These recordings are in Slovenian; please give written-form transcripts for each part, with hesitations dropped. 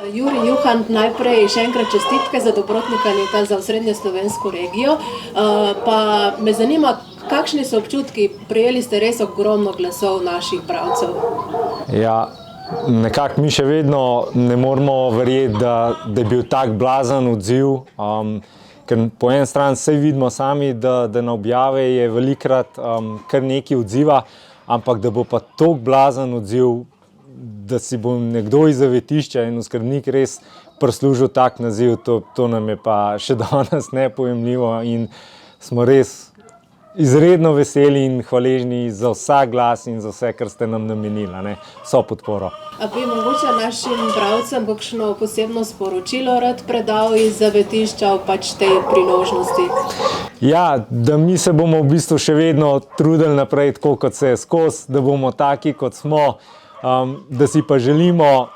Juri Juhan, najprej še enkrat čestitke za dobrotnika leta za osrednjo slovensko regijo. Pa me zanima, kakšni so občutki? Prejeli ste res ogromno glasov naših bralcev. Ja, nekako mi še vedno ne moremo verjeti, da je bil tak blazen odziv. Ker po eni strani vse vidimo sami, da na objave je velikokrat kar nekaj odziva, ampak da bo pa toliko blazen odziv, da si bo nekdo iz zavetišča in oskrbnik res prislužil tak naziv, to nam je pa še danes nepojemljivo in smo res izredno veseli in hvaležni za vsak glas in za vse, kar ste nam namenili, vso podporo. A bi mogoče našim bralcem kakšno posebno sporočilo rad predal iz zavetišča ob tej priložnosti? Ja, da mi se bomo v bistvu še vedno trudili naprej tako, kot se je skozi, da bomo taki, kot smo, da si pa želimo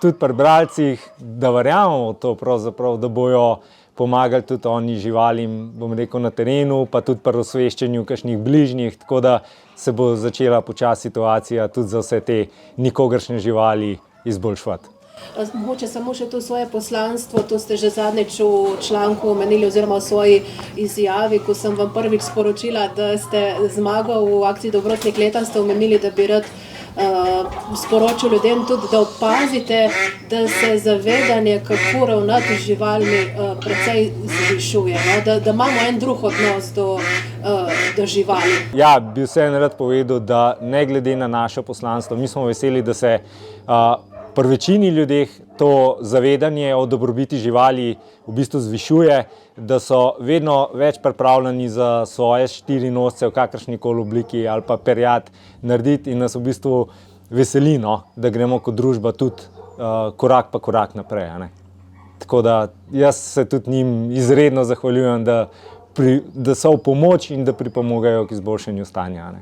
tudi pri bralcih, da verjamemo v to pravzaprav, da bojo pomagali tudi oni živalim, bom rekel, na terenu, pa tudi pri osveščanju kakšnih bližnjih, tako da se bo začela počasi situacija tudi za vse te nikogaršnje živali izboljševati. Mogoče samo še to svoje poslanstvo, to ste že zadnjič v članku omenili oziroma v svoji izjavi, ko sem vam prvič sporočila, da ste zmagali v akciji Dobrotnik leta, ste omenili, da bi rad sporočil ljudem tudi, da opazite, da se zavedanje, kako ravnati z živalmi, precej zvišuje, da imamo en drug odnos do živali. Ja, bi vseeno rad povedal, da ne glede na naše poslanstvo, mi smo veseli, da se pri večini ljudeh to zavedanje o dobrobiti živali v bistvu zvišuje, da so vedno več pripravljeni za svoje štirinosce v kakršnikoli obliki ali pa perjad narediti in nas v bistvu veseli, da gremo kot družba tudi korak pa korak naprej. Tako da jaz se tudi njim izredno zahvaljujem, da so v pomoč in da pripomogajo k izboljšanju stanja.